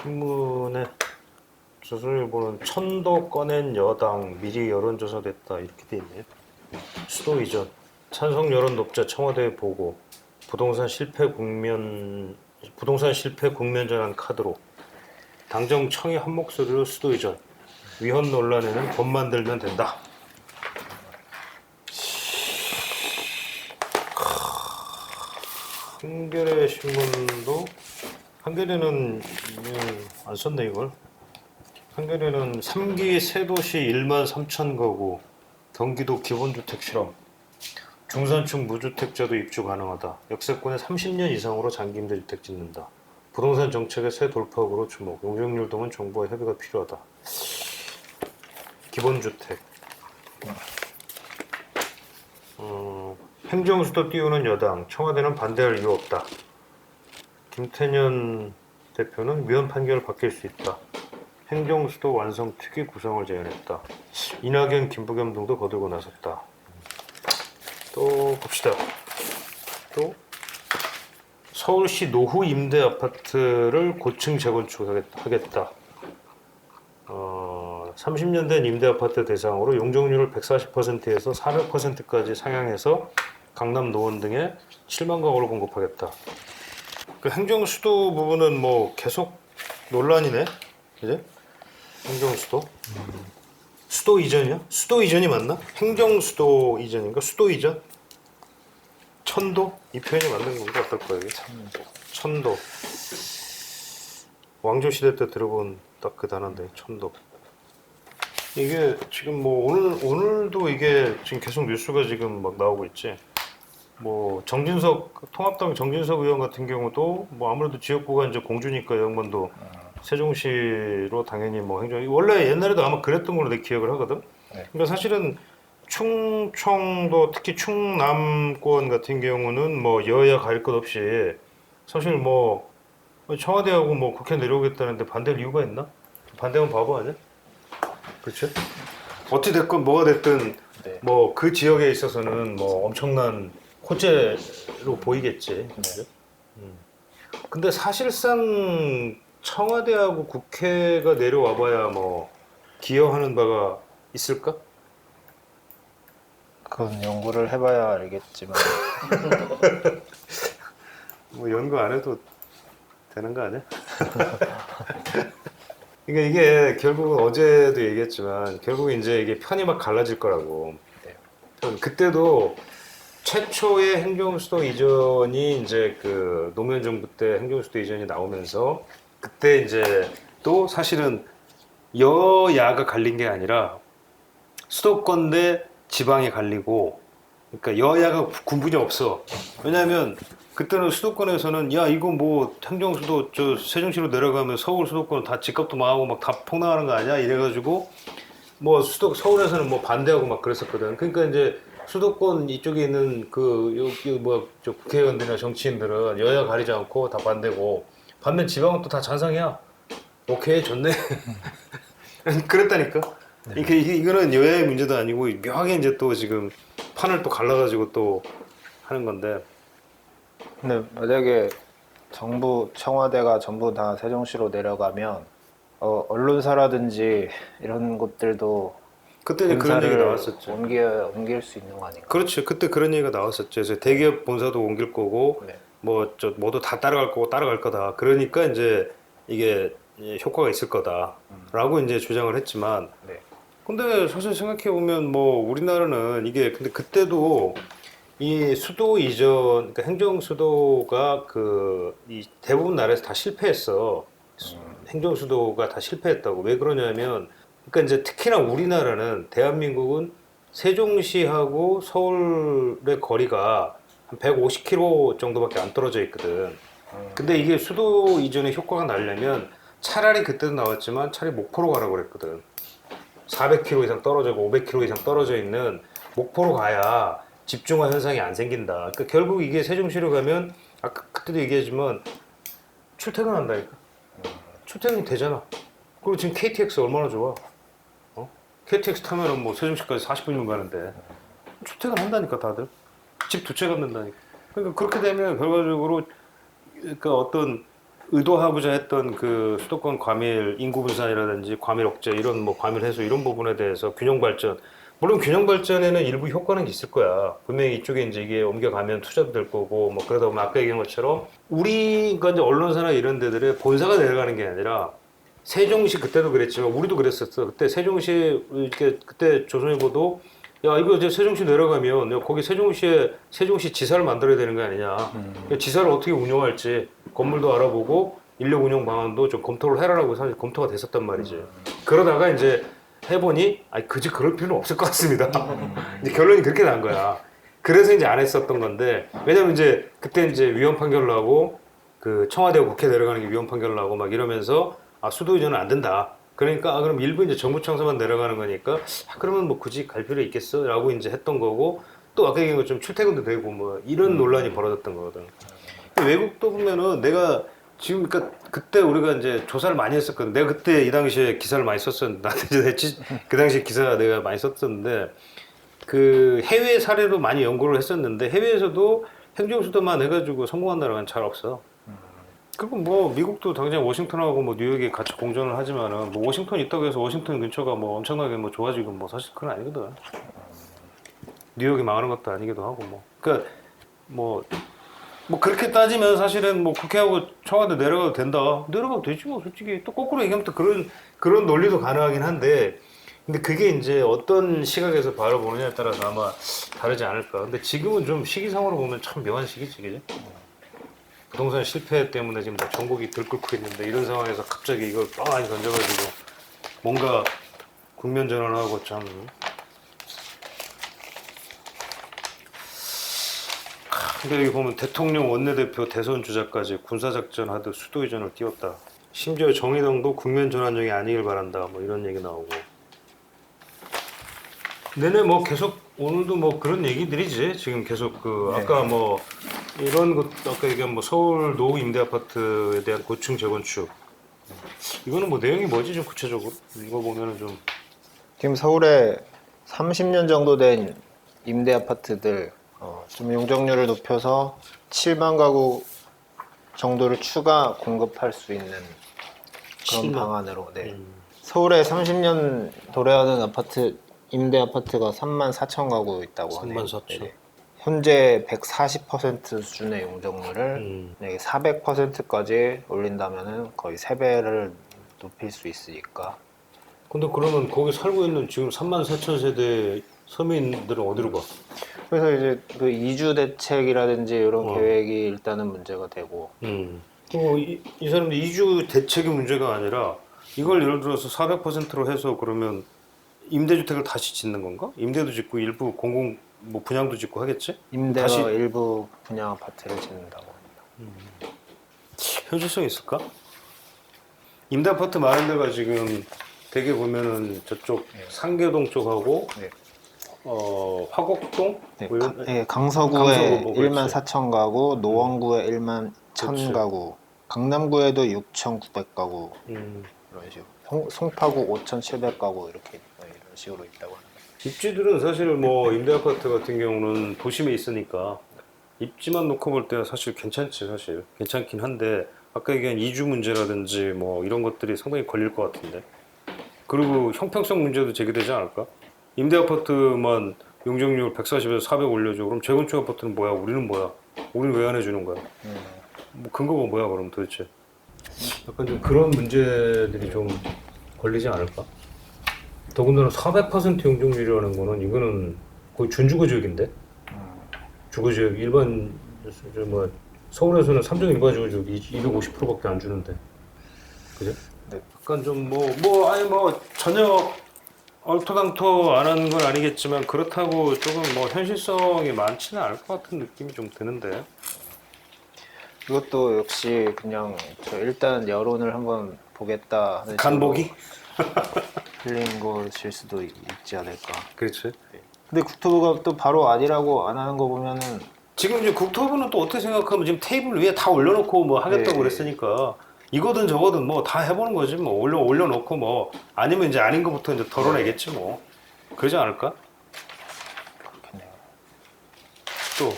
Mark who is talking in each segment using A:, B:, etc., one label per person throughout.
A: 신문에 조선일보는 천도 꺼낸 여당 미리 여론조사됐다 이렇게 돼 있네요. 수도 이전 찬성 여론 높자 청와대 보고 부동산 실패 국면 전환 카드로 당정 청의 한 목소리로 수도 이전 위헌 논란에는 법 만들면 된다. 한겨레 신문도 한겨레는 안 썼네 이걸. 한겨레는 3기 세도시 1만 3천 가구 경기도 기본주택 실험 중산층 무주택자도 입주 가능하다. 역세권에 30년 이상으로 장기 임대주택 짓는다. 부동산 정책의 새 돌파구로 주목. 용적률 등은 정부와 협의가 필요하다. 기본주택 행정수도 띄우는 여당 청와대는 반대할 이유 없다. 김태년 대표는 위헌 판결을 받길 수 있다. 행정수도 완성 특위 구성을 제안했다. 이낙연, 김부겸 등도 거들고 나섰다. 또 봅시다. 또 서울시 노후 임대 아파트를 고층 재건축하겠다. 30년 된 임대 아파트 대상으로 용적률을 140%에서 400%까지 상향해서 강남 노원 등에 7만 가구를 공급하겠다. 그 행정수도 부분은 뭐 계속 논란이네. 이제 행정수도. 수도 이전이야? 수도 이전이 맞나? 행정수도 이전인가? 수도 이전? 천도? 이 표현이 맞는 건가? 어떨까요? 천도. 왕조시대 때 들어본 딱 그 단어인데 천도. 이게 지금 뭐 오늘도 이게 지금 계속 뉴스가 지금 막 나오고 있지. 뭐 통합당 정진석 의원 같은 경우도 뭐 아무래도 지역구가 이제 공주니까 영번도 세종시로 당연히 뭐 원래 옛날에도 아마 그랬던 걸로 내 기억을 하거든.
B: 네.
A: 그러니까 사실은 충청도 특히 충남권 같은 경우는 뭐 여야 가릴 것 없이 사실 뭐 청와대하고 뭐 국회 내려오겠다는데 반대할 이유가 있나? 반대하면 바보 아니야? 그렇죠? 어찌 됐건 뭐가 됐든
B: 네.
A: 뭐 그 지역에 있어서는 뭐 엄청난 호재로 보이겠지. 그죠? 근데 사실상 청와대하고 국회가 내려와봐야 뭐 기여하는 바가 있을까?
B: 그건 연구를 해봐야 알겠지만
A: 뭐 연구 안 해도 되는 거 아니야? 그러니까 이게 결국은 어제도 얘기했지만 결국 이제 이게 편이 막 갈라질 거라고.
B: 네.
A: 그때도 최초의 행정수도 이전이 이제 그 노무현 정부 때 행정수도 이전이 나오면서 그때 이제 또 사실은 여야가 갈린 게 아니라 수도권 대 지방에 갈리고 그러니까 여야가 구분이 없어. 왜냐하면 그때는 수도권에서는 야 이거 뭐 행정수도 저 세종시로 내려가면 서울 수도권 다 집값도 망하고 막 다 폭락하는 거 아니야? 이래가지고 뭐 서울에서는 뭐 반대하고 막 그랬었거든. 그러니까 이제 수도권 이쪽에 있는 저 국회의원들이나 정치인들은 여야 가리지 않고 다 반대고 반면 지방은 또 다 찬성이야. 오케이 좋네. 그랬다니까. 이거는 여야의 문제도 아니고 묘하게 이제 또 지금 판을 또 갈라가지고 또 하는 건데.
B: 근데 만약에 정부 청와대가 전부 다 세종시로 내려가면 언론사라든지 이런 곳들도
A: 그때 이제 그런 얘기 나왔었죠.
B: 옮길 수 있는 거 아닌가?
A: 그렇죠. 그때 그런 얘기가 나왔었죠. 그래서 대기업 본사도 옮길 거고
B: 네.
A: 뭐 모두 다 따라갈 거고 따라갈 거다. 그러니까 이제 이게 효과가 있을 거다라고 이제 주장을 했지만
B: 네.
A: 근데 사실 생각해 보면 뭐 우리나라는 이게 근데 그때도 이 수도 이전 그러니까 행정 수도가 이 대부분 나라에서 다 실패했어. 행정 수도가 다 실패했다고. 왜 그러냐면 그러니까 이제 특히나 우리나라는 대한민국은 세종시하고 서울의 거리가 한 150km 정도밖에 안 떨어져 있거든. 근데 이게 수도 이전에 효과가 나려면 차라리 그때도 나왔지만 차라리 목포로 가라고 그랬거든. 400km 이상 떨어지고 500km 이상 떨어져 있는 목포로 가야 집중화 현상이 안 생긴다. 그러니까 결국 이게 세종시로 가면 아까 그때도 얘기했지만 출퇴근한다니까. 출퇴근이 되잖아. 그리고 지금 KTX 얼마나 좋아. KTX 타면은 뭐 세종시까지 40분이면 가는데 출퇴근한다니까 다들. 집 두 채 갚는다니까. 그러니까 그렇게 되면 결과적으로 그러니까 어떤 의도하고자 했던 그 수도권 과밀 인구 분산이라든지 과밀 억제 이런 뭐 과밀 해소 이런 부분에 대해서 균형 발전 물론 균형 발전에는 일부 효과는 있을 거야. 분명히 이쪽에 이제 이게 옮겨가면 투자도 될 거고 뭐 그러다 보면 아까 얘기한 것처럼 우리가 이제 언론사나 이런 데들의 본사가 내려가는 게 아니라 세종시 그때도 그랬지만 우리도 그랬었어. 그때 세종시 이렇게 그때 조선일보도 야 이거 이제 세종시 내려가면 야, 거기 세종시 지사를 만들어야 되는 거 아니냐. 지사를 어떻게 운영할지 건물도 알아보고 인력 운영 방안도 좀 검토를 해라라고 사실 검토가 됐었단 말이지. 그러다가 이제 해보니 아니 그지 그럴 필요는 없을 것 같습니다. 이제 결론이 그렇게 난 거야. 그래서 이제 안 했었던 건데 왜냐면 이제 그때 이제 위헌 판결을 하고 그 청와대와 국회 내려가는 게 위헌 판결을 하고 막 이러면서 아 수도 이전은 안 된다. 그러니까 아 그럼 일부 이제 정부 청사만 내려가는 거니까 아 그러면 뭐 굳이 갈 필요 있겠어라고 이제 했던 거고 또 아까 얘기한 것처럼 출퇴근도 되고 뭐 이런 논란이 벌어졌던 거거든. 외국도 보면은 내가 지금 그러니까 그때 우리가 이제 조사를 많이 했었거든. 내가 그때 이 당시에 기사를 많이 썼었는데 나한테 이제 그 당시에 기사 내가 많이 썼었는데 그 해외 사례로 많이 연구를 했었는데 해외에서도 행정수도만 해가지고 성공한 나라는 잘 없어. 그리고 뭐 미국도 당장 워싱턴하고 뭐 뉴욕이 같이 공존을 하지만은 뭐 워싱턴 있다고 해서 워싱턴 근처가 뭐 엄청나게 뭐 좋아지고 뭐 사실 그건 아니거든. 뉴욕이 망하는 것도 아니기도 하고 뭐. 그러니까 뭐 그렇게 따지면 사실은 뭐 국회하고 청와대 내려가도 된다. 내려가도 되지 뭐 솔직히. 또 거꾸로 얘기하면 또 그런 논리도 가능하긴 한데 근데 그게 이제 어떤 시각에서 바라보느냐에 따라서 아마 다르지 않을까. 근데 지금은 좀 시기상으로 보면 참 묘한 시기지, 그지? 부동산 실패 때문에 지금 다 전국이 들끓고 있는데 이런 상황에서 갑자기 이걸 뻥하니 던져가지고 뭔가 국면 전환하고 참. 근데 여기 보면 대통령 원내대표 대선 주자까지 군사작전 하듯 수도 이전을 띄웠다. 심지어 정의당도 국면 전환용이 아니길 바란다. 뭐 이런 얘기 나오고. 내내 뭐 계속 오늘도 뭐 그런 얘기들이지. 지금 계속 그 아까 뭐 이런 것 아까 얘기한 뭐 서울 노후 임대 아파트에 대한 고층 재건축. 이거는 뭐 내용이 뭐지 좀 구체적으로? 이거 보면은 좀
B: 지금 서울에 30년 정도 된 임대 아파트들 좀 용적률을 높여서 7만 가구 정도를 추가 공급할 수 있는 그런
A: 7만.
B: 방안으로. 네. 서울에 30년 도래하는 아파트 임대 아파트가 3만 4천 가구 있다고 하네요.
A: 3만 4천.
B: 현재 140% 수준의 용적률을 400%까지 올린다면은 거의 3배를 높일 수 있으니까.
A: 근데 그러면 거기 살고 있는 지금 3만 4천 세대 서민들은 어디로 가?
B: 그래서 이제 그 이주 대책이라든지 이런 계획이 일단은 문제가 되고.
A: 이 사람들 이주 대책이 문제가 아니라 이걸 예를 들어서 400%로 해서 그러면 임대주택을 다시 짓는 건가? 임대도 짓고 일부 공공 뭐 분양도 짓고 하겠지?
B: 임대가
A: 다시
B: 일부 분양 아파트를 짓는다고 합니다.
A: 현실성 있을까? 임대 아파트 많은 데가 지금 되게 보면은 저쪽 상계동 쪽하고
B: 네.
A: 화곡동
B: 네,
A: 뭐 이런
B: 강서구에
A: 강서구 뭐
B: 1만
A: 그렇지.
B: 4천 가구, 노원구에 1만 1천
A: 그렇지.
B: 가구, 강남구에도 6,900 가구
A: 음.
B: 이런 식으로. 송파구 5,700 가구 이렇게 이런 식으로 있다고 합니다.
A: 입지들은 사실 뭐 임대 아파트 같은 경우는 도심에 있으니까 입지만 놓고 볼 때 사실 괜찮지 사실 괜찮긴 한데 아까 얘기한 이주 문제라든지 뭐 이런 것들이 상당히 걸릴 것 같은데 그리고 형평성 문제도 제기되지 않을까? 임대 아파트만 용적률 140에서 400 올려줘. 그럼 재건축 아파트는 뭐야? 우리는 뭐야? 우리는 왜 안 해주는 거야? 뭐 근거가 뭐야 그럼 도대체? 약간 좀 그런 문제들이 좀 걸리지 않을까? 더군다나 400% 용적률이라는 거는 이거는 거의 준주거 지역인데? 주거 지역 일반 뭐 서울에서는 3종 일반 주거 지역 250%밖에 안 주는데, 그죠?
B: 네.
A: 약간 좀 아니 뭐 전혀 얼토당토 안 하는 건 아니겠지만 그렇다고 조금 뭐 현실성이 많지는 않을 것 같은 느낌이 좀 드는데.
B: 이것도 역시 그냥 저 일단 여론을 한번 보겠다 하는
A: 간보기?
B: 흘린 것일 수도 있지 않을까.
A: 그렇지.
B: 근데 국토부가 또 바로 아니라고 안 하는 거 보면은
A: 지금 이제 국토부는 또 어떻게 생각하면 지금 테이블 위에 다 올려놓고 뭐 하겠다고
B: 네.
A: 그랬으니까 이거든 저거든 뭐 다 해보는 거지 뭐 올려놓고 뭐 아니면 이제 아닌 것부터 이제 덜어내겠지 뭐 그러지 않을까?
B: 그렇겠네요.
A: 또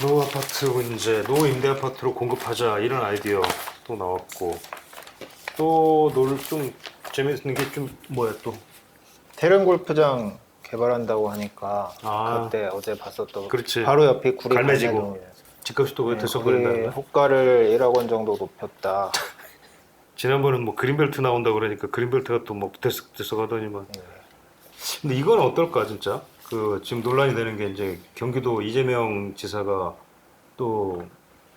A: 노 아파트 문제, 노 임대 아파트로 공급하자 이런 아이디어 또 나왔고 또 좀 재밌는 게 좀 뭐야 또
B: 테른 골프장 개발한다고 하니까
A: 아.
B: 그때 어제 봤었던
A: 그렇지.
B: 바로 옆이 구리
A: 갈매지고.
B: 갈매동이에요.
A: 집값이 왜
B: 거기
A: 들썩거린다는 거야?
B: 호가를 1억 원 정도 높였다.
A: 지난번은 뭐 그린벨트 나온다 그러니까 그린벨트가 또 뭐 들썩하더니만.
B: 네.
A: 근데 이건 어떨까 진짜? 그 지금 논란이 되는 게 이제 경기도 이재명 지사가 또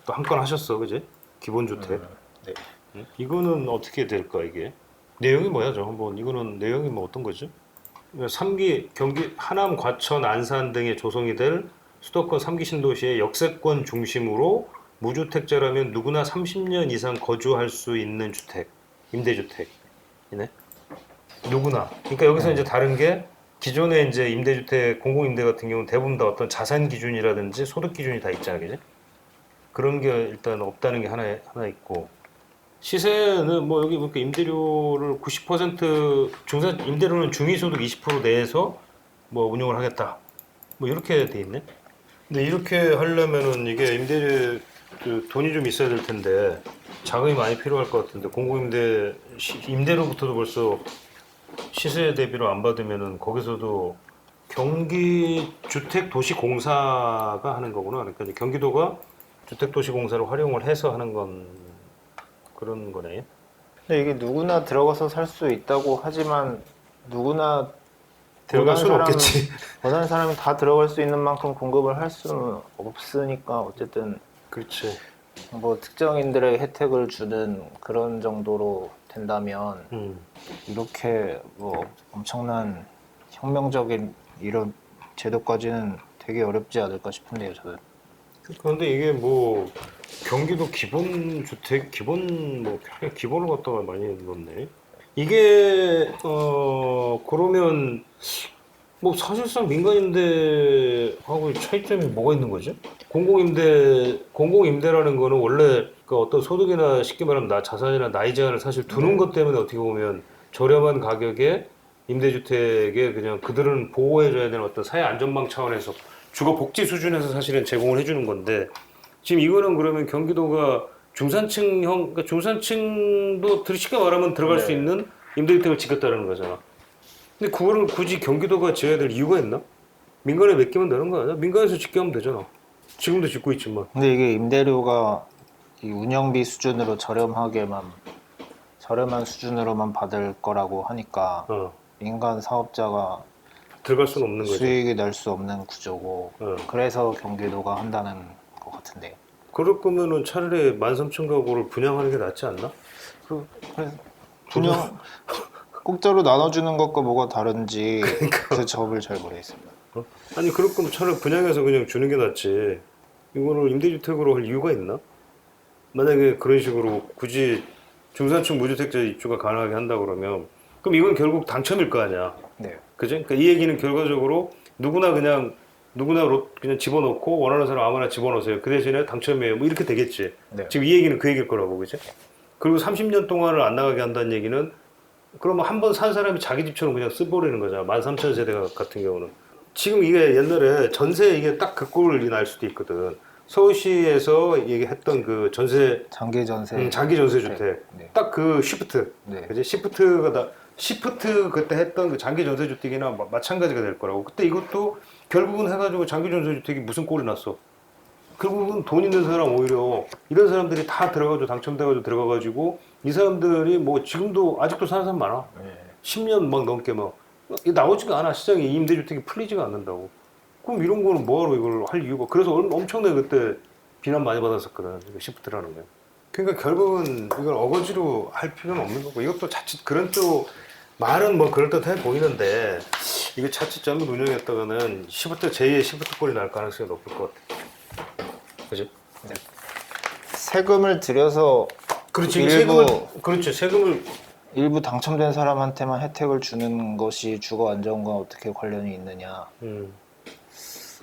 A: 한 건 하셨어, 그지? 기본주택.
B: 네.
A: 응? 이거는 어떻게 될까 이게? 내용이 뭐야, 저 한번 이거는 내용이 뭐 어떤 거지? 3기 경기 하남, 과천, 안산 등에 조성이 될 수도권 3기 신도시의 역세권 중심으로 무주택자라면 누구나 30년 이상 거주할 수 있는 주택, 임대주택이네. 누구나. 그러니까 여기서 이제 다른 게 기존의 이제 임대주택, 공공임대 같은 경우는 대부분 다 어떤 자산 기준이라든지 소득 기준이 다 있잖아, 그지? 그런 게 일단 없다는 게 하나 있고. 시세는 뭐 여기 보니까 임대료를 90% 중산 임대료는 중위소득 20% 내에서 뭐 운영을 하겠다. 뭐 이렇게 돼 있네. 근데 이렇게 하려면은 이게 임대료 그 돈이 좀 있어야 될 텐데 자금이 많이 필요할 것 같은데 공공임대 임대료부터도 벌써 시세 대비로 안 받으면은 거기서도 경기주택도시공사가 하는 거구나. 그러니까 이제 경기도가 주택도시공사를 활용을 해서 하는 건 그런 거네.
B: 근데 이게 누구나 들어가서 살 수 있다고 하지만 누구나
A: 들어갈
B: 원하는
A: 수는
B: 사람-
A: 없겠지.
B: 원하는 사람이 다 들어갈 수 있는 만큼 공급을 할 수는 없으니까 어쨌든
A: 그렇지.
B: 뭐 특정인들의 혜택을 주는 그런 정도로 된다면 이렇게 뭐 엄청난 혁명적인 이런 제도까지는 되게 어렵지 않을까 싶은데요, 저는.
A: 그런데 이게 뭐 경기도 기본 주택 기본 뭐 그냥 기본을 갖다가 많이 넣네. 이게 그러면 뭐 사실상 민간임대하고 차이점이 뭐가 있는 거지? 공공임대라는 거는 원래 그 어떤 소득이나 쉽게 말하면 자산이나 나이 제한을 사실 두는 것 때문에 어떻게 보면 저렴한 가격에 임대주택에 그냥 그들은 보호해줘야 되는 어떤 사회 안전망 차원에서 주거 복지 수준에서 사실은 제공을 해주는 건데 지금 이거는 그러면 경기도가 중산층형, 그러니까 중산층도 쉽게 말하면 들어갈 수
B: 네.
A: 있는 임대주택을 짓겠다는 거잖아. 근데 그거를 굳이 경기도가 지어야 될 이유가 있나? 민간에 맡기면 되는 거 아니야? 민간에서 짓게 하면 되잖아. 지금도 짓고 있지만.
B: 근데 이게 임대료가 이 운영비 수준으로 저렴한 수준으로만 받을 거라고 하니까 민간 사업자가
A: 들어갈 수는 없는 거죠.
B: 수익이 날 수 없는 구조고
A: 어.
B: 그래서 경기도가 한다는 것 같은데요.
A: 그럴 거면은 차라리 13,000가구를 분양하는 게 낫지 않나?
B: 그래서 분양 공짜로 나눠주는 것과 뭐가 다른지 그 점을 잘 모르겠습니다.
A: 아니 그럴 거면 차라리 분양해서 그냥 주는 게 낫지. 이거를 임대주택으로 할 이유가 있나? 만약에 그런 식으로 굳이 중산층 무주택자 입주가 가능하게 한다 그러면 그럼 이건 결국 당첨일 거 아니야.
B: 네.
A: 그지? 그러니까 이 얘기는 결과적으로 누구나 그냥 집어넣고 원하는 사람 아무나 집어넣으세요. 그 대신에 당첨이에요. 뭐 이렇게 되겠지.
B: 네.
A: 지금 이 얘기는 그 얘기일 거라고, 그지? 그리고 30년 동안을 안 나가게 한다는 얘기는 그러면 한 번 산 사람이 자기 집처럼 그냥 써버리는 거잖아. 13,000세대 같은 경우는. 지금 이게 옛날에 전세 이게 딱 그 꼴이 날 수도 있거든. 서울시에서 얘기했던 그 전세
B: 장기 전세.
A: 장기 전세 주택.
B: 네.
A: 딱 그 시프트.
B: 네.
A: 그지? 시프트 그때 했던 그 장기 전세 주택이나 마찬가지가 될 거라고. 그때 이것도 결국은 해가지고 장기 전세 주택이 무슨 꼴이 났어? 결국은 돈 있는 사람 오히려 이런 사람들이 다 들어가지고 당첨돼가지고 들어가가지고 이 사람들이 뭐 지금도 아직도 사는 사람 많아.
B: 네.
A: 10년 막 넘게 막 나오지가 않아. 시장에 임대주택이 풀리지가 않는다고. 그럼 이런 거는 뭐하러 이걸 할 이유가. 그래서 엄청나게 그때 비난 많이 받았었거든. 이거 시프트라는 거. 그러니까 결국은 이걸 어거지로 할 필요는 없는 거고 이것도 자칫 그런 쪽 말은 뭐 그럴듯해 보이는데 이게 자칫 잘못 운영했다가는 시프트 제2의 시프트 꼴이 날 가능성이 높을 것 같아. 그지?
B: 네. 세금을 들여서
A: 그렇지.
B: 일부
A: 세금을
B: 당첨된 사람한테만 혜택을 주는 것이 주거 안정과 어떻게 관련이 있느냐.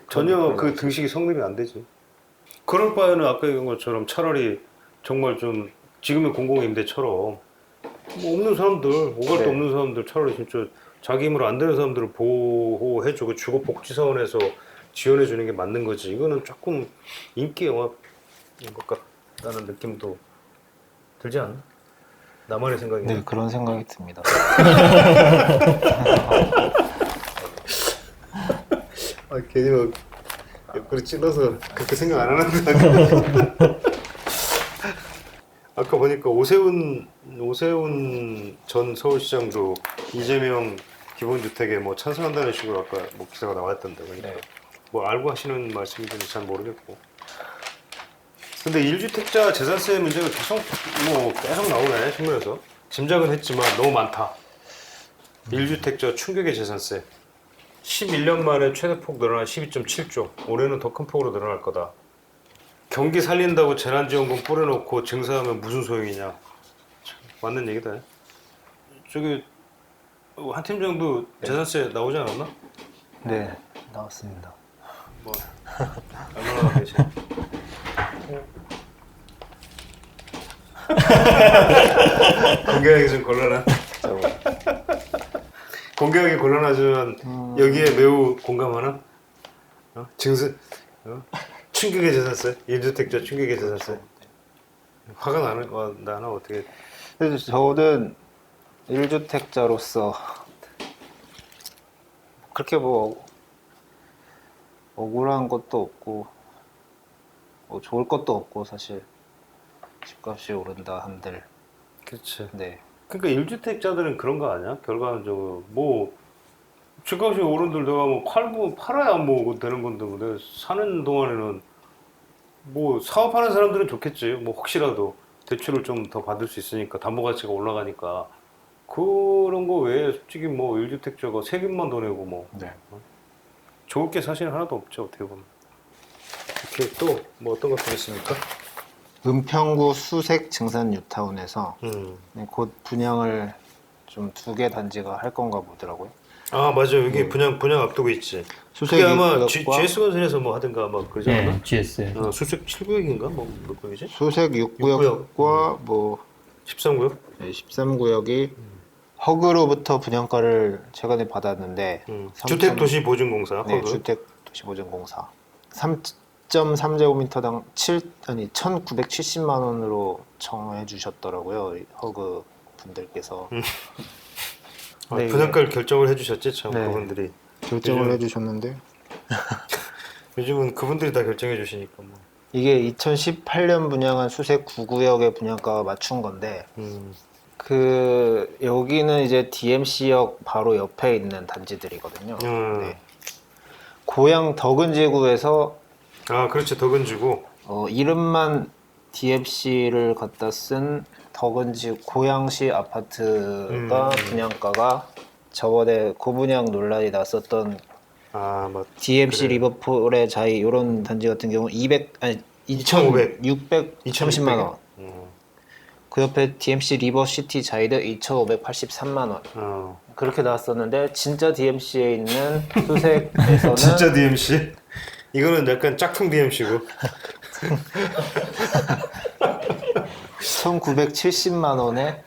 A: 전혀 그 등식이 성립이 안 되지. 그럴 바에는 아까 얘기한 것처럼 차라리 정말 좀 지금의 공공임대처럼 뭐 없는 사람들, 오갈 데
B: 네.
A: 없는 사람들 차라리 진짜 자기 힘으로 안 되는 사람들을 보호해주고 주거 복지 사원에서 지원해 주는 게 맞는 거지. 이거는 조금 인기 영화인 것 같다는 느낌도 들지 않나? 나만의 생각이네.
B: 네, 그런 생각이 듭니다.
A: 아, 괜히 막 옆구리 찔러서 그렇게 생각 안 하는데. 아까 보니까 오세훈 전 서울시장도 이재명 기본주택에 뭐 찬성한다는 식으로 아까 뭐 기사가 나왔던데. 그러니까
B: 네.
A: 뭐 알고 하시는 말씀인지는 잘 모르겠고. 근데 1주택자 재산세 문제가 계속 나오네 신문에서. 짐작은 했지만 너무 많다. 1주택자 충격의 재산세. 11년 만에 최대폭 늘어난 12.7조. 올해는 더 큰 폭으로 늘어날 거다. 경기 살린다고 재난지원금 뿌려놓고 증사하면 무슨 소용이냐. 참, 맞는 얘기다. 저기 한 팀 정도 재산세 나오지 않았나?
B: 네, 나왔습니다.
A: 뭐 얼마나 되지? 공개하기 좀 곤란한. 공개하기 곤란하지만 여기에 매우 공감하나? 증세, 충격의 재산세, 1주택자 충격의 재산세. 화가 나나 어떻게?
B: 그래서 저는 1주택자로서 그렇게 뭐 억울한 것도 없고 뭐 좋을 것도 없고 사실 집값이 오른다 한들
A: 그렇지.
B: 네.
A: 그러니까 1주택자들은 그런 거 아니야? 결과적으로 뭐 집값이 오른들 내가 뭐 팔아야 뭐 되는 건데 뭐 내가 사는 동안에는 뭐 사업하는 사람들은 좋겠지. 뭐 혹시라도 대출을 좀 더 받을 수 있으니까 담보 가치가 올라가니까 그런 거 외에 솔직히 뭐 1주택자가 세금만 더 내고 뭐
B: 네.
A: 좋을 게 사실 하나도 없죠 어떻게 보면. 이렇게 또 뭐 어떤 것들이 있습니까?
B: 은평구 수색 증산 뉴타운에서
A: 음.
B: 곧 분양을 좀 2개 단지가 할 건가 보더라고요.
A: 아 맞아 여기 분양 앞두고 있지.
B: 수색
A: 그게 아마
B: 육구역과
A: GS 건설에서 뭐 하든가 막 그러지 않나?
C: 네, GS.
A: 수색 7구역인가 뭐 구역이지?
B: 수색 6구역과 뭐
A: 13구역?
B: 13구역이 허그로부터 분양가를 최근에 받았는데
A: 주택도시보증공사
B: 네,
A: 허그.
B: 주택도시보증공사 3.3제곱미터당 1,970만 원으로 청해 주셨더라고요. 허그 분들께서. 네,
A: 분양가를 결정을 해주셨지 참
B: 네.
A: 그분들이.
B: 결정을
A: 요즘-
B: 해주셨는데
A: 요즘은 그분들이 다 결정해 주시니까 뭐.
B: 이게 2018년 분양한 수색 9구역의 분양가가 맞춘 건데
A: 음.
B: 그 여기는 이제 DMC역 바로 옆에 있는 단지들이거든요. 네. 고양 덕은지구에서
A: 아 그렇지 덕은지구.
B: 이름만 DMC를 갖다 쓴 덕은지 고양시 아파트가 분양가가 저번에 고분양 논란이 났었던
A: 아뭐
B: DMC
A: 그래.
B: 리버풀의 자이 이런 단지 같은 경우
A: 2,500.
B: 2,630만 원.
A: 음.
B: 그 옆에 DMC 리버시티 자이드 2,583만 원. 그렇게 나왔었는데 진짜 DMC에 있는 수색에서는
A: 진짜 DMC? 이거는 약간 짝퉁 DMC고.
B: 1,970만 원에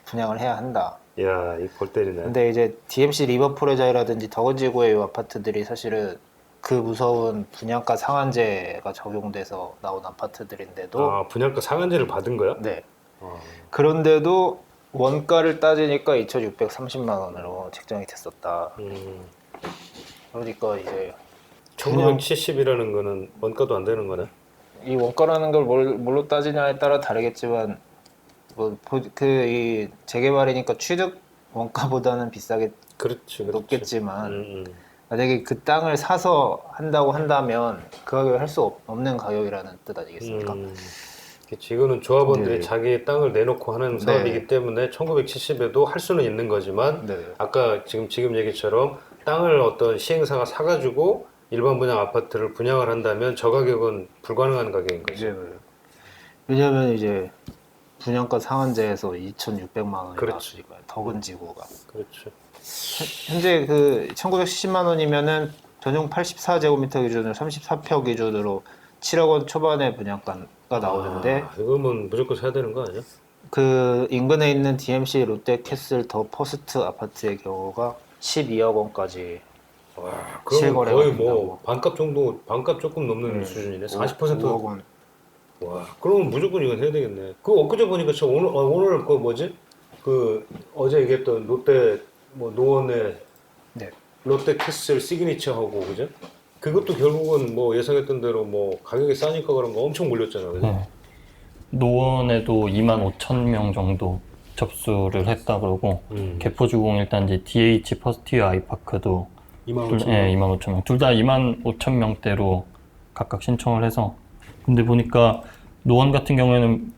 B: 분양을 해야 한다.
A: 야, 이 골 때리네.
B: 근데 이제 DMC 리버풀의 자이라든지 덕은지구의 이 아파트들이 사실은 그 무서운 분양가 상한제가 적용돼서 나온 아파트들인데도
A: 아, 분양가 상한제를 받은 거야?
B: 네.
A: 어.
B: 그런데도 원가를 따지니까 2,630만 원으로 책정이 됐었다. 그러니까 이제
A: 1970이라는 거는 원가도 안 되는 거네.
B: 이 원가라는 걸 뭘로 따지냐에 따라 다르겠지만 이 재개발이니까 취득 원가보다는 비싸게
A: 그렇지.
B: 높겠지만 만약에 그 땅을 사서 한다고 한다면 그 가격을 할 수 없는 가격이라는 뜻 아니겠습니까?
A: 그치. 이거는 조합원들이
B: 네.
A: 자기 땅을 내놓고 하는 사업이기 때문에 1970에도 할 수는 있는 거지만
B: 네.
A: 아까 지금 얘기처럼 땅을 어떤 시행사가 사가지고 일반 분양 아파트를 분양을 한다면 저 가격은 불가능한 가격인 거죠.
B: 이제 왜냐하면 이제 분양가 상한제에서 2,600만 원이
A: 그렇지.
B: 나왔으니까요. 덕은지구가.
A: 그렇죠.
B: 현재 그 1,970만 원이면은 전용 84제곱미터 기준으로 34평 기준으로 7억 원 초반의 분양가가 나오는데
A: 이거면 무조건 사야 되는 거 아니야?
B: 그 인근에 있는 DMC 롯데캐슬 더 포스트 아파트의 경우가 12억 원까지
A: 와, 그럼
B: 실거래가
A: 거의 뭐
B: 된다고.
A: 반값 정도, 반값 조금 넘는 수준이네. 40%.
B: 5억 원.
A: 와, 그러면 무조건 이건 해야 되겠네. 그 엊그제 보니까 저 오늘 그 뭐지? 그 어제 얘기했던 롯데 뭐 노원의
B: 네.
A: 롯데 캐슬 시그니처하고 그죠? 그것도 결국은 뭐 예상했던 대로 뭐 가격이 싸니까 그런 거 엄청 몰렸잖아, 그죠?
C: 네. 노원에도 25,000명 정도 접수를 했다 그러고 개포주공 일단 이제 DH 퍼스티어 아이파크도
A: 25,000원.
C: 예, 25,000명. 둘 다 25,000명대로 각각 신청을 해서. 근데 보니까 노원 같은 경우에는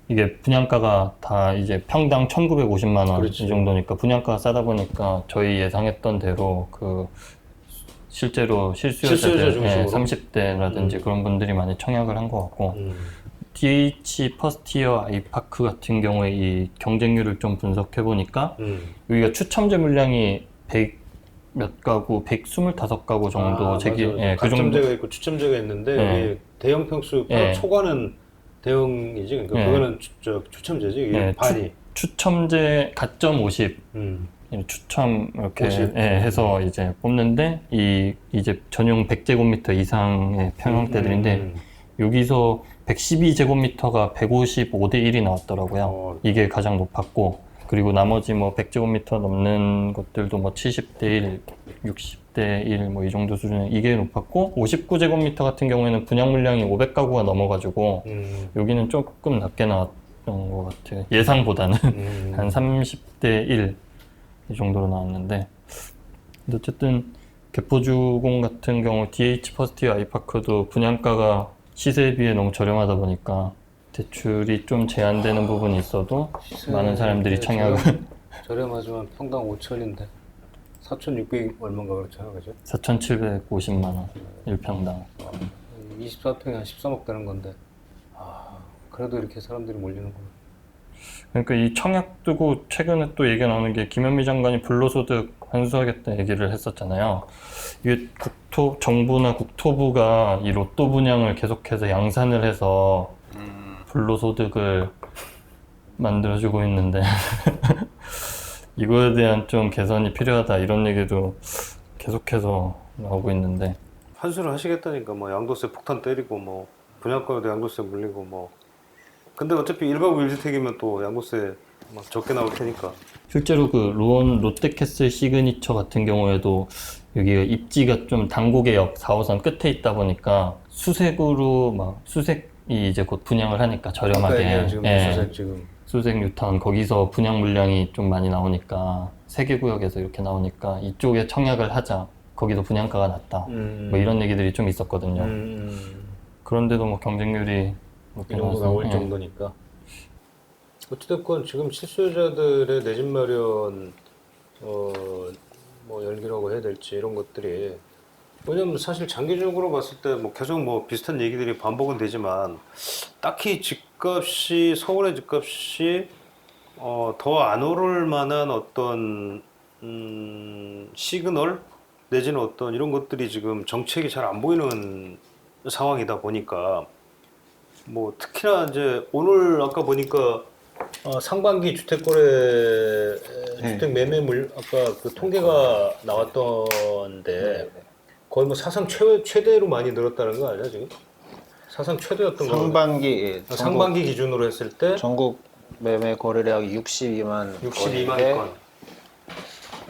C: 이게 분양가가 다 이제 평당 1,950만 원
A: 그렇지.
C: 이 정도니까 분양가가 싸다 보니까 저희 예상했던 대로 실제로
A: 실수요자
C: 실수요자들
A: 중심으로?
C: 30대라든지 그런 분들이 많이 청약을 한 것 같고 DH 퍼스티어 아이파크 같은 경우에 이 경쟁률을 좀 분석해 보니까 여기가 추첨제 물량이 100 몇 가구, 125가구 정도
A: 맞아.
C: 그 정도.
A: 가점제가 있고 추첨제가 있는데
C: 네.
A: 이게 대형 평수
C: 네.
A: 초과는 대형이지. 그러니까
C: 네.
A: 그거는 추첨제지. 이게
C: 예,
A: 반이.
C: 추첨제 가점 50 추첨 이렇게
A: 50?
C: 해서 이제 뽑는데 이제 전용 100제곱미터 이상의 평형대들인데 여기서 112제곱미터가 155대 1이 나왔더라고요. 이게 가장 높았고 그리고 나머지 뭐 100제곱미터 넘는 것들도 뭐 70대 1, 60대 1 뭐 이 정도 수준에 이게 높았고 59제곱미터 같은 경우에는 분양 물량이 500가구가 넘어가지고 여기는 조금 낮게 나왔던 것 같아요. 예상보다는 한 30대 1 이 정도로 나왔는데 근데 어쨌든 개포주공 같은 경우 DH 퍼스티어 아이파크도 분양가가 시세에 비해 너무 저렴하다 보니까 대출이 좀 제한되는 부분이 있어도 많은 사람들이 청약을
A: 저렴하지만 평당 5천인데 4,600 얼마인가 그렇잖아, 그죠?
C: 4,750만 원 1평당.
A: 24평이 한 13억 되는 건데 그래도 이렇게 사람들이 몰리는구나.
C: 그러니까 이 청약 두고 최근에 또 얘기가 나오는 게 김현미 장관이 불로소득 환수하겠다 얘기를 했었잖아요. 이게 정부나 국토부가 이 로또 분양을 계속해서 양산을 해서 불로소득을 만들어주고 있는데 이거에 대한 좀 개선이 필요하다 이런 얘기도 계속해서 나오고 있는데
A: 환수를 하시겠다니까 뭐 양도세 폭탄 때리고 뭐 분양가에도 양도세 물리고 뭐 근데 어차피 1가구 1주택이면 또 양도세 막 적게 나올 테니까.
C: 실제로 그 로원 롯데캐슬 시그니처 같은 경우에도 여기가 입지가 좀 당고개역 4호선 끝에 있다 보니까 수색으로 막 수색이 이제 곧 분양을 하니까 저렴하게
A: 지금
C: 예,
A: 수색 지금
C: 수색 뉴타운 거기서 분양 물량이 좀 많이 나오니까 세개 구역에서 이렇게 나오니까 이쪽에 청약을 하자 거기도 분양가가 낮다 뭐 이런 얘기들이 좀 있었거든요. 그런데도 뭐 경쟁률이
A: 이 정도 나올
C: 예.
A: 정도니까. 어찌됐건 지금 실수요자들의 내 집 마련 뭐 열기라고 해야 될지 이런 것들이 왜냐면 사실 장기적으로 봤을 때 뭐 계속 뭐 비슷한 얘기들이 반복은 되지만 딱히 집값이 서울의 집값이 더 안 오를 만한 어떤 시그널 내지는 어떤 이런 것들이 지금 정책이 잘 안 보이는 상황이다 보니까 뭐 특히나 이제 오늘 아까 보니까 상반기 주택 거래 주택 매매물 아까 그 통계가 나왔던데 거의 뭐 사상 최대로 많이 늘었다는 거 아니야 지금? 사상 최대였던 거. 상반기 기준으로 했을 때
B: 전국 매매 거래량이 62만
A: 62만 건.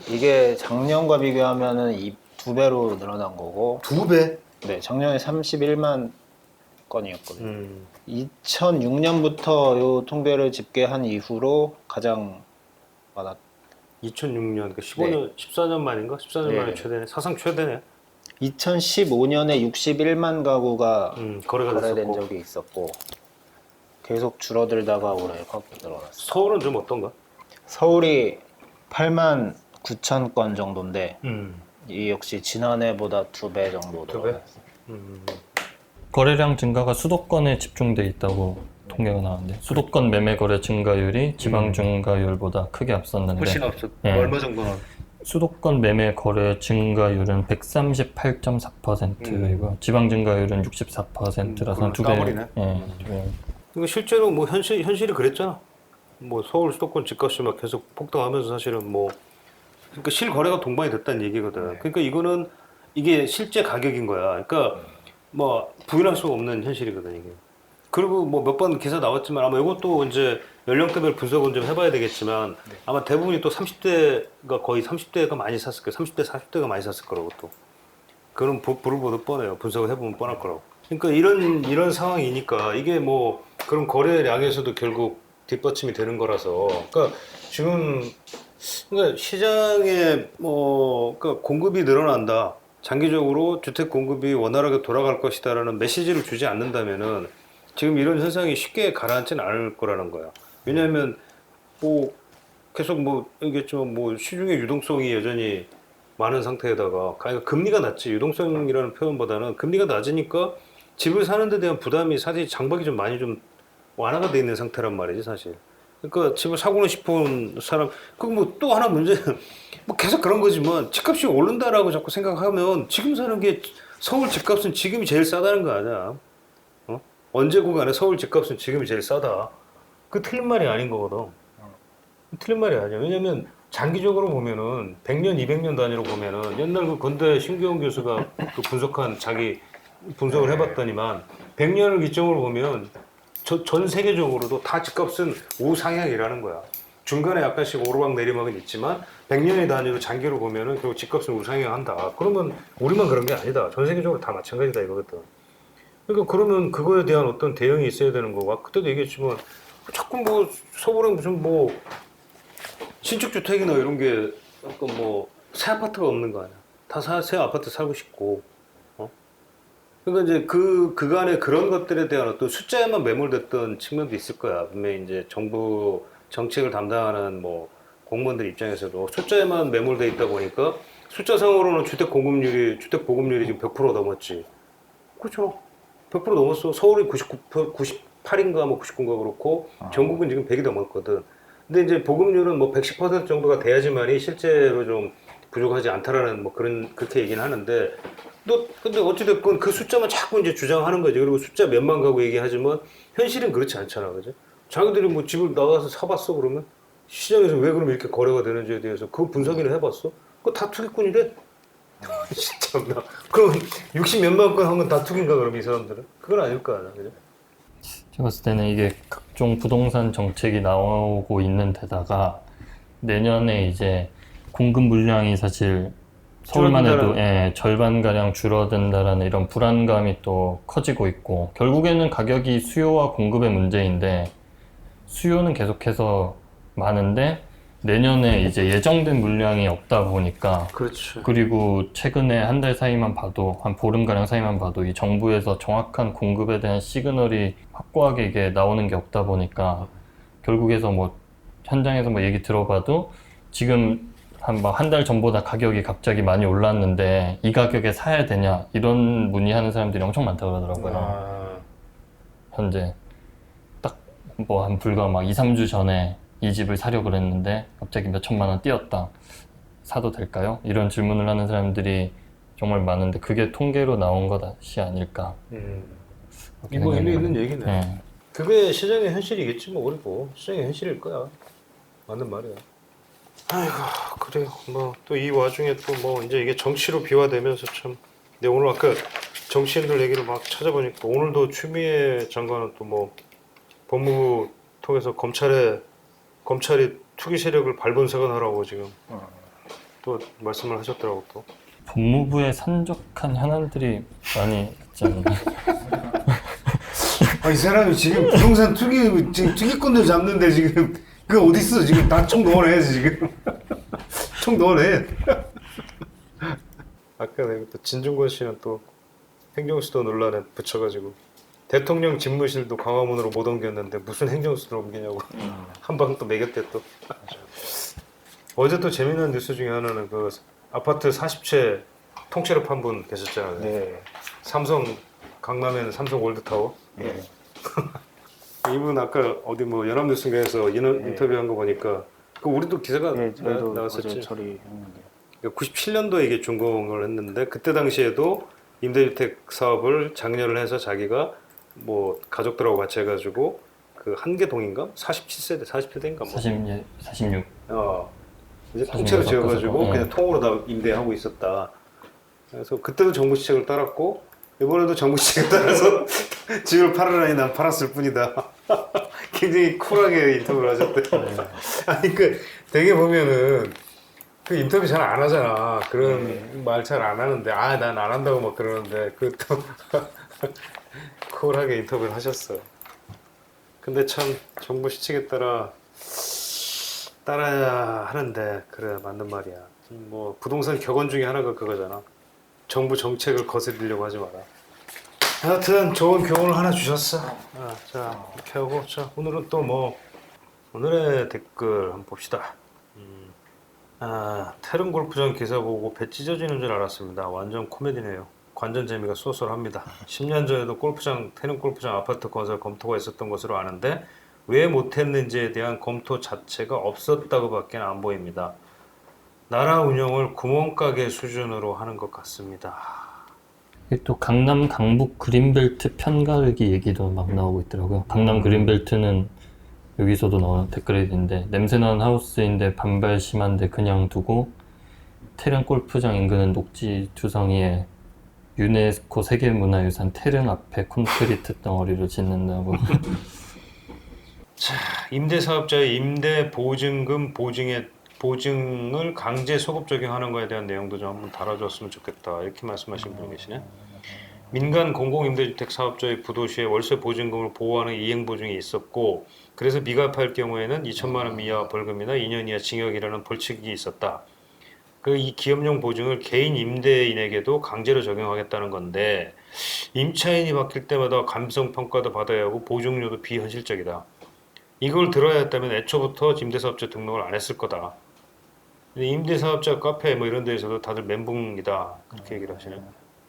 B: 이게 작년과 비교하면은 두 배로 늘어난 거고.
A: 두 배?
B: 네, 작년에 31만 건이었거든요. 2006년부터 이 통계를 집계한 이후로 가장 많았.
A: 2006년, 그러니까 15년, 14년 만인가? 14년 만에 최대네. 사상 최대네.
B: 2015년에 61만 가구가
A: 거래가
B: 거래된
A: 됐었고.
B: 적이 있었고 계속 줄어들다가 올해 확 늘어났어요.
A: 서울은 좀 어떤가?
B: 서울이 8만 9천 건 정도인데
A: 음.
B: 이 역시 지난해보다 2배 정도
A: 두 배?
B: 늘어났어요.
C: 거래량 증가가 수도권에 집중돼 있다고 통계가 나왔는데 수도권 매매 거래 증가율이 지방 증가율보다 크게 앞섰는데
A: 훨씬 앞서.
C: 예.
A: 얼마 정도나?
C: 수도권 매매 거래 증가율은 138.4%이고 지방 증가율은 64%라서 두 배.
A: 까버리네.
C: 예, 두 배.
A: 이거 실제로 뭐 현실이 그랬잖아. 뭐 서울 수도권 집값이 막 계속 폭등하면서 사실은 뭐 그러니까 실거래가 동반이 됐다는 얘기거든. 그러니까 이거는 이게 실제 가격인 거야. 그러니까 뭐 부인할 수 없는 현실이거든 이게. 그리고 뭐 몇 번 기사 나왔지만 아마 이것도 이제 연령대별 분석은 좀 해봐야 되겠지만 아마 대부분이 또 30대가 거의 30대가 많이 샀을 거예요. 30대, 40대가 많이 샀을 거라고 또. 그런 불을 보듯 뻔해요. 분석을 해보면 뻔할 거라고. 그러니까 이런 상황이니까 이게 뭐 그런 거래량에서도 결국 뒷받침이 되는 거라서. 그러니까 지금 그러니까 시장에 뭐 그러니까 공급이 늘어난다. 장기적으로 주택 공급이 원활하게 돌아갈 것이다라는 메시지를 주지 않는다면은 지금 이런 현상이 쉽게 가라앉지는 않을 거라는 거야. 왜냐하면 뭐 계속 뭐 얘기했지만 뭐 시중의 유동성이 여전히 많은 상태에다가 그러니까 금리가 낮지 유동성이라는 표현보다는 금리가 낮으니까 집을 사는 데 대한 부담이 사실 장박이 좀 많이 좀 완화가 돼 있는 상태란 말이지 사실. 그러니까 집을 사고는 싶은 사람 그 뭐 또 하나 문제는 뭐 계속 그런 거지만 집값이 오른다라고 자꾸 생각하면 지금 사는 게 서울 집값은 지금이 제일 싸다는 거 아니야? 어? 언제 구간에 서울 집값은 지금이 제일 싸다. 그 틀린 말이 아닌 거거든. 틀린 말이 아니야. 왜냐면 장기적으로 보면은 100년, 200년 단위로 보면은 옛날 그 건대 신규영 교수가 그 분석한 자기 분석을 해봤더니만 100년을 기점으로 보면 전 세계적으로도 다 집값은 우상향이라는 거야. 중간에 약간씩 오르막 내리막은 있지만 100년의 단위로 장기로 보면은 결국 집값은 우상향한다. 그러면 우리만 그런 게 아니다. 전 세계적으로 다 마찬가지다 이거거든. 그러니까 그러면 그거에 대한 어떤 대응이 있어야 되는 거고 그때도 얘기했지만 자꾸 뭐 서울에 무슨 뭐 신축 주택이나 이런 게 약간 뭐 새 아파트가 없는 거 아니야. 다 새 아파트 살고 싶고. 어? 그러니까 이제 그간의 그런 것들에 대한 어떤 숫자에만 매몰됐던 측면도 있을 거야. 분명히 이제 정부 정책을 담당하는 뭐 공무원들 입장에서도 숫자에만 매몰돼 있다 보니까 숫자상으로는 주택 보급률이 지금 100% 넘었지. 그렇죠. 100% 넘었어. 서울이 98인가 뭐 99인가 그렇고 전국은 지금 100이 넘었거든. 근데 이제 보급률은 뭐 110% 정도가 돼야지만이 실제로 좀 부족하지 않다라는 뭐 그렇게 얘기는 하는데 근데 어찌됐건 그 숫자만 자꾸 이제 주장하는 거지. 그리고 숫자 몇만 가고 얘기하지만 현실은 그렇지 않잖아. 그죠? 자기들이 뭐 집을 나가서 사봤어 그러면 시장에서 왜 그럼 이렇게 거래가 되는지에 대해서 그 분석이나 해봤어? 그거 다 투기꾼이래? 진짜 나 그럼 60 몇만 건 한 건 다 투기인가 그럼 이 사람들은? 그건 아닐 거 아니야. 그죠?
C: 제가 봤을 때는 이게 각종 부동산 정책이 나오고 있는 데다가 내년에 이제 공급 물량이 사실 서울만 해도 절반가량 줄어든다라는 이런 불안감이 또 커지고 있고 결국에는 가격이 수요와 공급의 문제인데 수요는 계속해서 많은데 내년에 이제 예정된 물량이 없다 보니까
A: 그렇죠.
C: 그리고 최근에 한 달 사이만 봐도 한 보름가량 사이만 봐도 이 정부에서 정확한 공급에 대한 시그널이 확고하게 이게 나오는 게 없다 보니까 결국에서 뭐 현장에서 뭐 얘기 들어봐도 지금 한 달 전보다 가격이 갑자기 많이 올랐는데 이 가격에 사야 되냐 이런 문의하는 사람들이 엄청 많다고 그러더라고요. 현재 딱 뭐 한 불과 막 2, 3주 전에 이 집을 사려고 그랬는데 갑자기 몇 천만 원 뛰었다. 사도 될까요? 이런 질문을 하는 사람들이 정말 많은데 그게 통계로 나온 것이 아닐까.
A: 이거 일리 있는 얘기네.
C: 네.
A: 그게 시장의 현실이겠지 뭐 그리고 시장의 현실일 거야. 맞는 말이야. 아이고 그래요. 뭐 또 이 와중에 또 뭐 이제 이게 정치로 비화되면서 참. 근데 오늘 아까 정치인들 얘기를 막 찾아보니까 오늘도 추미애 장관은 또 뭐 법무부 통해서 검찰이 투기 세력을 발본색원하라고 지금 또 말씀을 하셨더라고 또.
C: 법무부에 산적한 현안들이 많이 있지 않나요?
A: 이 사람이 지금 부동산 지금 투기꾼들 잡는데 지금 그 어디 있어 지금 다 총 넣어내야지 지금 총 넣어내. 아까 내가 또 진중권 씨는 또 행정수도 논란에 붙여가지고 대통령 집무실도 광화문으로 못 옮겼는데 무슨 행정수를 옮기냐고 한 방 또 매겼대 또. 어제 또 재미난 뉴스 중에 하나는 그 아파트 40채 통째로 판 분 계셨잖아요.
B: 네.
A: 삼성 강남에는 삼성 월드타워.
B: 네.
A: 이분 아까 어디 뭐 연합뉴스에서 인터뷰한 거 보니까 그 우리도 기사가
B: 네, 저희도
A: 나왔었지.
B: 어제 처리했는데.
A: 97년도에 이게 준공을 했는데 그때 당시에도 임대주택 사업을 장려를 해서 자기가 뭐 가족들하고 같이 해가지고 그 한계동인가 47세대 47대인가 뭐
C: 46.
A: 이제
C: 사진을
A: 통째로
C: 섞어서,
A: 지어가지고
C: 네.
A: 그냥 통으로 다 임대하고 있었다. 그래서 그때도 정부 시책을 따랐고 이번에도 정부 시책을 따라서 집을 팔으라니 난 팔았을 뿐이다. 굉장히 쿨하게 인터뷰를 하셨대. 아니 그 되게 보면은 그 인터뷰 잘 안 하잖아. 그런 말 잘 안 하는데 난 안 한다고 막 그러는데 그 또 쿨하게 인터뷰를 하셨어. 근데 참 정부 시책에 따라야 하는데 그래 맞는 말이야. 뭐 부동산 격언 중에 하나가 그거잖아. 정부 정책을 거스르려고 하지 마라. 하여튼 좋은 교훈을 하나 주셨어. 자 이렇게 하고 자 오늘은 또 뭐 오늘의 댓글 한번 봅시다. 태릉 골프장 기사 보고 배 찢어지는 줄 알았습니다. 완전 코미디네요. 관전 재미가 쏠쏠합니다. 10년 전에도 태릉 골프장 아파트 건설 검토가 있었던 것으로 아는데 왜 못했는지에 대한 검토 자체가 없었다고밖에 안 보입니다. 나라 운영을 구멍가게 수준으로 하는 것 같습니다.
C: 또 강남 강북 그린벨트 편가르기 얘기도 막 나오고 있더라고요. 강남 그린벨트는 여기서도 나오는 댓글이 있는데 냄새나는 하우스인데 반발 심한데 그냥 두고 태릉 골프장 인근은 녹지 주성이에 유네스코 세계문화유산 태릉 앞에 콘크리트 덩어리를 짓는다고.
A: 자, 임대사업자의 임대 보증금 보증을 강제 소급 적용하는 거에 대한 내용도 좀 한번 달아줬으면 좋겠다. 이렇게 말씀하신 분이 계시네. 민간 공공임대주택 사업자의 부도시에 월세 보증금을 보호하는 이행보증이 있었고 그래서 미납할 경우에는 2천만 원 이하 벌금이나 2년 이하 징역이라는 벌칙이 있었다. 이 기업용 보증을 개인 임대인에게도 강제로 적용하겠다는 건데 임차인이 바뀔 때마다 감성평가도 받아야 하고 보증료도 비현실적이다. 이걸 들어야 했다면 애초부터 임대사업자 등록을 안 했을 거다. 근데 임대사업자 카페 뭐 이런 데에서도 다들 멘붕이다. 그렇게 얘기를 하시네.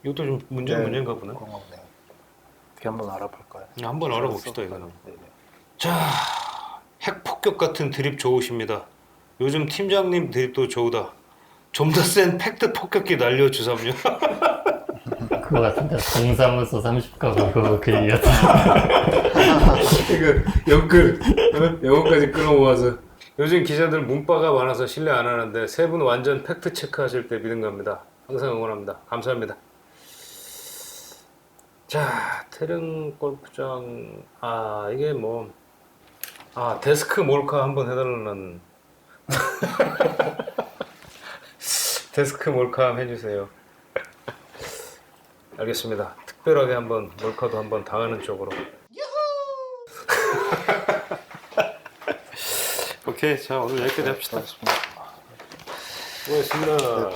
A: 이것도 좀 문제인가 보네.
B: 그런 건데. 어떻게 한번 알아볼까요?
A: 한번 알아봅시다 이거는.
B: 네네.
A: 자, 핵폭격 같은 드립 좋으십니다. 요즘 팀장님 드립도 좋으다. 좀 더 센 팩트 폭격기 날려주삼요.
C: 그거 같은데 동사무소 30가구 그거 그 얘기 같은데.
A: 이거 영끌 영어까지 끌어모아서 요즘 기자들 문바가 많아서 신뢰 안 하는데 세 분 완전 팩트 체크하실 때 믿음 갑니다. 항상 응원합니다. 감사합니다. 자, 태릉 골프장 이게 뭐 데스크 몰카 한번 해달라는 데스크 몰카 해주세요. 알겠습니다. 특별하게 한번 몰카도 한번 당하는 쪽으로. 오케이, 자 오늘 여기까지 합시다. 수고했습니다.